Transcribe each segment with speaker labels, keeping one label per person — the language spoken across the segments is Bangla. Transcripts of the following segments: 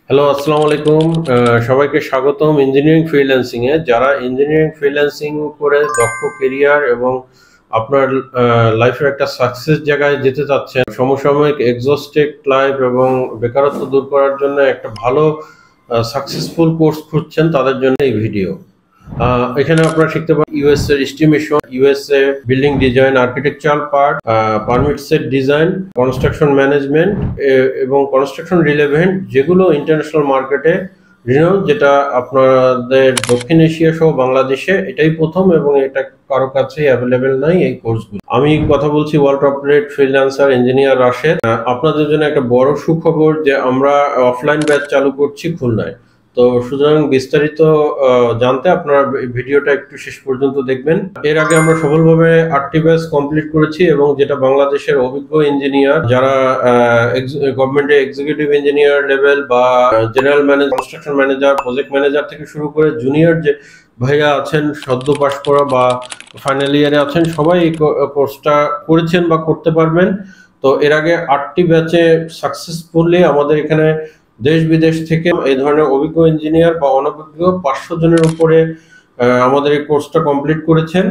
Speaker 1: হ্যালো, আসসালামু আলাইকুম। সবাইকে স্বাগতম ইঞ্জিনিয়ারিং ফ্রিল্যান্সিং এ। যারা ইঞ্জিনিয়ারিং ফ্রিল্যান্সিং করে দক্ষ কেরিয়ার এবং আপনার লাইফের একটা সাকসেস জায়গায় যেতে চাচ্ছেন, সমসাময়িক এক্সস্টেড লাইফ এবং বেকারত্ব দূর করার জন্য একটা ভালো সাকসেসফুল কোর্স খুঁজছেন, তাদের জন্য এই ভিডিও। এখানে আপনারা শিখতে পারেন ইউএস এর estimation, USA building design, architectural part, permit set design, construction management এবং কনস্ট্রাকশন রিলেভেন্ট, যেগুলো ইন্টারন্যাশনাল মার্কেটে রিনাউন্ড, যেটা আপনাদের দক্ষিণ এশিয়া সহ বাংলাদেশে এটাই প্রথম এবং এটা কারো কাছে অ্যাভেলেবেল নাই এই কোর্সগুলো। আমি কথা বলছি world operate freelancer engineer Rashed. আপনাদের জন্য একটা বড় সুখবর যে আমরা অফলাইন ব্যাচ চালু করছি খুলনায়। তো সুতরাং বিস্তারিত জানতে আপনারা ভিডিওটা একটু শেষ পর্যন্ত দেখবেন। এর আগে আমরা সফলভাবে 8টি ব্যাচ কমপ্লিট করেছি এবং যেটা বাংলাদেশের অভিজ্ঞ ইঞ্জিনিয়ার যারা গভর্নমেন্টের এক্সিকিউটিভ ইঞ্জিনিয়ার লেভেল বা general manager, construction manager, project manager থেকে শুরু করে জুনিয়র যে ভাইয়া আছেন, সদ্য পাশ করা বা ফাইনাল ইয়ারে আছেন, সবাই এই কোর্সটা করেছেন বা করতে পারবেন। তো এর আগে 8টি ব্যাচে সাকসেসফুলি আমাদের এখানে দেশ বিদেশ থেকে এই ধরনের অভিজ্ঞ ইঞ্জিনিয়ার বা অনভিজ্ঞ 500 জনের উপরে আমাদের এই কোর্সটা কমপ্লিট করেছেন।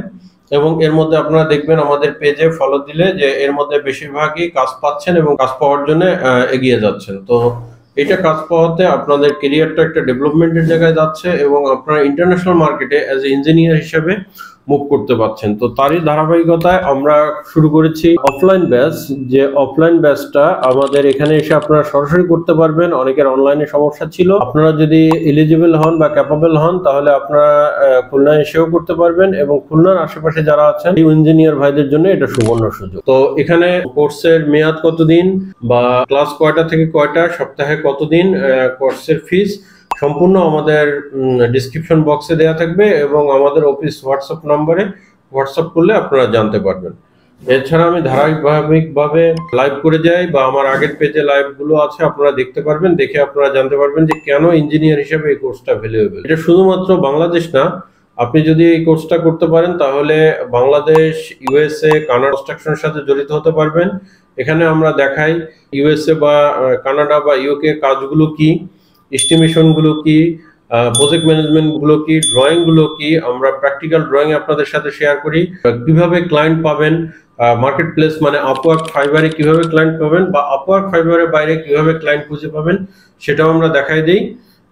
Speaker 1: এবং এর মধ্যে আপনারা দেখবেন আমাদের পেজে ফলো দিলে যে এর মধ্যে বেশিরভাগই কাজ পাচ্ছেন এবং কাজ পাওয়ার জন্য এগিয়ে যাচ্ছেন। তো এটা কাজ পাওয়াতে আপনাদের ক্যারিয়ারটা একটা ডেভেলপমেন্টের জায়গায় যাচ্ছে এবং আপনারা ইন্টারন্যাশনাল মার্কেটে অ্যাজ এ ইঞ্জিনিয়ার হিসেবে মুভ করতে পারছেন। তো তারই ধারাবাহিকতায় আমরা শুরু করেছি অফলাইন ব্যাচ। যে অফলাইন ব্যাচটা আমাদের এখানে এসে আপনারা সরাসরি করতে পারবেন। অনেকের অনলাইনে সমস্যা ছিল, আপনারা যদি এলিজিবল হন বা ক্যাপাবল হন তাহলে আপনারা খুলনায় এসেও করতে পারবেন এবং খুলনার আশেপাশে যারা আছেন এই ইঞ্জিনিয়ার ভাইদের জন্য এটা সুবর্ণ সুযোগ। তো এখানে কোর্সের মেয়াদ কতদিন বা ক্লাস কয়টা থেকে কয়টা, সপ্তাহে কতদিন, কোর্সের ফিস সম্পূর্ণ আমাদের ডিসক্রিপশন বক্সে দেওয়া থাকবে এবং আমাদের অফিস হোয়াটসঅ্যাপ নম্বরে হোয়াটসঅ্যাপ করলে আপনারা জানতে পারবেন। এছাড়া আমি ধারাবাহিকভাবে লাইভ করে যাই বা আমার আগের পেজে লাইভগুলো আছে, আপনারা দেখতে পারবেন। দেখে আপনারা জানতে পারবেন যে কেন ইঞ্জিনিয়ার হিসেবে এই কোর্সটা ভ্যালুয়েবল। এটা শুধুমাত্র বাংলাদেশ না, আপনি যদি এই কোর্সটা করতে পারেন তাহলে বাংলাদেশ, ইউএসএ, কানাডা কনস্ট্রাকশনের সাথে জড়িত হতে পারবেন। এখানে আমরা দেখাই ইউএসএ বা কানাডা বা ইউকে কাজগুলো কি, এস্টিমেশন গুলো কি, প্রজেক্ট ম্যানেজমেন্ট গুলো কি, ড্রয়িং গুলো কি, আমরা প্র্যাকটিক্যাল ড্রয়িং আপনাদের সাথে শেয়ার করি। কিভাবে ক্লায়েন্ট পাবেন, মার্কেট প্লেস মানে আপওয়ার্ক ফাইবারে কিভাবে ক্লায়েন্ট পাবেন বা আপওয়ার্ক ফাইবারের বাইরে কিভাবে ক্লায়েন্ট খুঁজে পাবেন সেটাও আমরা দেখাই দিই।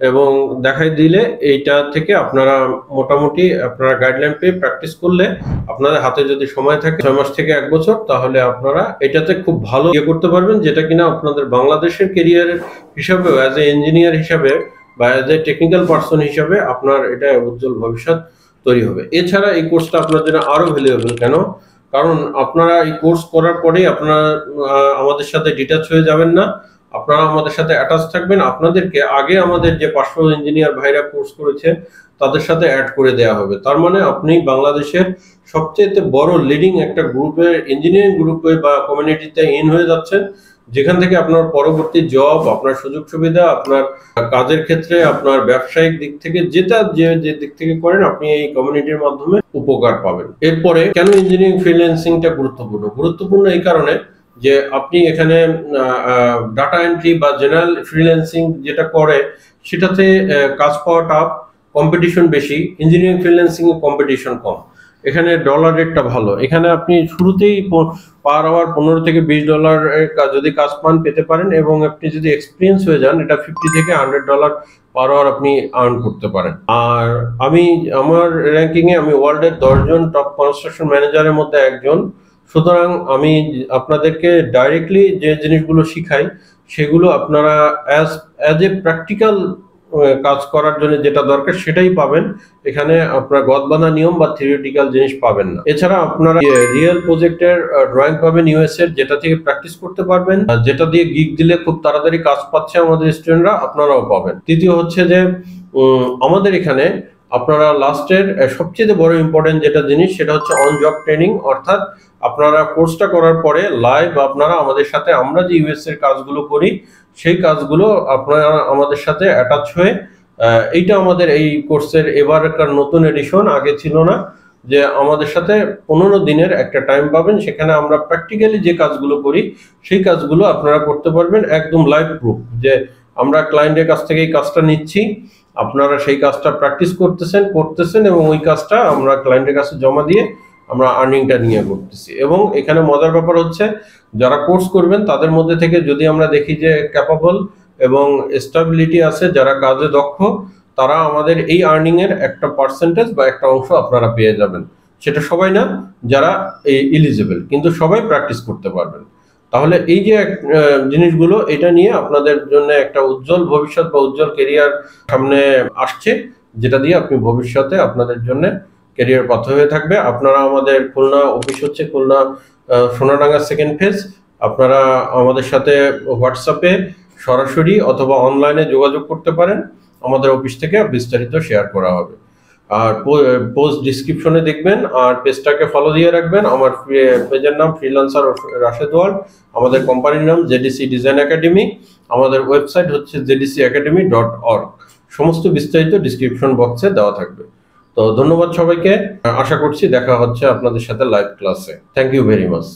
Speaker 1: এবং দেখাই দিলে এইটা থেকে আপনারা মোটামুটি আপনারা গাইডলাইন পেয়ে প্র্যাকটিস করলে আপনাদের হাতে যদি সময় থাকে 6 মাস থেকে 1 বছর, তাহলে আপনারা এটাতে খুব ভালো ইয়ে করতে পারবেন, যেটা কিনা আপনাদের বাংলাদেশের কেরিয়ার হিসাবেও অ্যাজ এ ইঞ্জিনিয়ার হিসাবে বা অ্যাজ এ টেকনিক্যাল পার্সন হিসাবে আপনার এটা উজ্জ্বল ভবিষ্যৎ তৈরি হবে। এছাড়া এই কোর্সটা আপনার জন্য আরো ভ্যালুয়েবল কেন, কারণ আপনারা এই কোর্স করার পরেই আপনারা আমাদের সাথে ডিটাচ হয়ে যাবেন না, আপনারা আমাদের সাথে অ্যাটাচ থাকবেন। আপনাদেরকে আগে আমাদের যে 500 ইঞ্জিনিয়ার ভাইরা কোর্স করেছে তাদের সাথে অ্যাড করে দেওয়া হবে। তার মানে আপনি বাংলাদেশের সবচেয়ে বড় লিডিং একটা গ্রুপের ইঞ্জিনিয়ারিং গ্রুপে বা কমিউনিটিতে ইন হয়ে যাচ্ছেন, যেখান থেকে আপনার পরবর্তী জব, আপনার সুযোগ সুবিধা, আপনার কাজের ক্ষেত্রে, আপনার ব্যবসায়িক দিক থেকে যে দিক থেকে করেন আপনি এই কমিউনিটির মাধ্যমে উপকার পাবেন। এরপরে কেন ইঞ্জিনিয়ারিং ফ্রিল্যান্সিংটা গুরুত্বপূর্ণ এই কারণে যে আপনি এখানে ডাটা এন্ট্রি বা জেনারেল ফ্রিল্যান্সিং যেটা করে সেটাতে কাজ পাওয়া টাফ, কম্পিটিশন বেশি। ইঞ্জিনিয়ারিং ফ্রিল্যান্সিং এ কম্পিটিশন কম, এখানে ডলার রেটটা ভালো। এখানে আপনি শুরুতেই পার আওয়ার $15 থেকে $20 যদি কাজ পান পেতে পারেন এবং আপনি যদি এক্সপিরিয়েন্স হয়ে যান এটা $50 থেকে $100 পার আওয়ার আপনি আর্ন করতে পারেন। আর আমার র্যাঙ্কিং এ আমি ওয়ার্ল্ডের 10 জন টপ কনস্ট্রাকশন ম্যানেজারের মধ্যে একজন। সুতরাং আমি আপনাদেরকে ডাইরেক্টলি যে জিনিসগুলো শিখাই সেগুলো আপনারা অ্যাজ এ প্র্যাকটিক্যাল কাজ করার জন্য যেটা দরকার সেটাই পাবেন। এখানে আপনারা গদবাঁধা নিয়ম বা থিওরিটিক্যাল জিনিস পাবেন না। এছাড়া আপনারা রিয়েল প্রজেক্টের ড্রয়িং পাবেন ইউএস এর, যেটা থেকে প্র্যাকটিস করতে পারবেন, যেটা দিয়ে গিগ দিলে খুব তাড়াতাড়ি কাজ পাচ্ছে আমাদের স্টুডেন্টরা, আপনারাও পাবেন। তৃতীয় হচ্ছে যে আমাদের এখানে আপনারা লাস্টের সবচেয়ে বড় ইম্পর্টেন্ট যেটা জিনিস সেটা হচ্ছে অন জব ট্রেনিং। অর্থাৎ আপনারা কোর্সটা করার পরে লাইভ আপনারা আমাদের সাথে, আমরা যে ইউএস এর কাজগুলো করি সেই কাজগুলো আপনারা আমাদের সাথে অ্যাটাচ হয়ে, এইটা আমাদের এই কোর্সের এবার একটা নতুন এডিশন, আগে ছিল না, যে আমাদের সাথে 15 দিনের একটা টাইম পাবেন, সেখানে আমরা প্র্যাকটিক্যালি যে কাজগুলো করি সেই কাজগুলো আপনারা করতে পারবেন একদম লাইভ প্রুফ, যে আমরা ক্লায়েন্টের কাছ থেকে এই কাজটা নিচ্ছি, আপনারা সেই কাজটা প্র্যাকটিস করতেছেন এবং ওই কাজটা আমরা ক্লায়েন্টের কাছে জমা দিয়ে আমরা আর্নিংটা নিয়ে করতেছি। এবং এখানে মজার ব্যাপার হচ্ছে, যারা কোর্স করবেন তাদের মধ্যে থেকে যদি আমরা দেখি যে ক্যাপাবল এবং স্টেবিলিটি আছে, যারা কাজে দক্ষ, তারা আমাদের এই আর্নিং এর একটা পার্সেন্টেজ বা একটা অংশ আপনারা পেয়ে যাবেন। সেটা সবাই না, যারা এলিজিবল, কিন্তু সবাই প্র্যাকটিস করতে পারবেন। তাহলে এই যে জিনিসগুলো, এটা নিয়ে আপনাদের জন্য একটা উজ্জ্বল ভবিষ্যৎ বা উজ্জ্বল কেরিয়ার সামনে আসছে, যেটা দিয়ে আপনি ভবিষ্যতে আপনাদের জন্য ক্যারিয়ার পথ হয়ে থাকবে। আপনারা আমাদের খুলনা অফিস হচ্ছে খুলনা সোনাডাঙ্গা সেকেন্ড ফেজ। আপনারা আমাদের সাথে হোয়াটসঅ্যাপে সরাসরি অথবা অনলাইনে যোগাযোগ করতে পারেন, আমাদের অফিস থেকে বিস্তারিত শেয়ার করা হবে। আর পোস্ট ডিসক্রিপশনে দেখবেন, আর পেজটাকে ফলো দিয়ে রাখবেন। আমার পেজের নাম ফ্রিল্যান্সার রাশেদ ওয়ার্ল্ড, আমাদের কোম্পানির নাম জেডিসি ডিজাইন একাডেমি, আমাদের ওয়েবসাইট হচ্ছে jdcacademy.org। সমস্ত বিস্তারিত ডিসক্রিপশন বক্সে দেওয়া থাকবে। তো ধন্যবাদ সবাইকে, আশা করছি দেখা হচ্ছে আপনাদের সাথে লাইভ ক্লাসে। Thank you very much.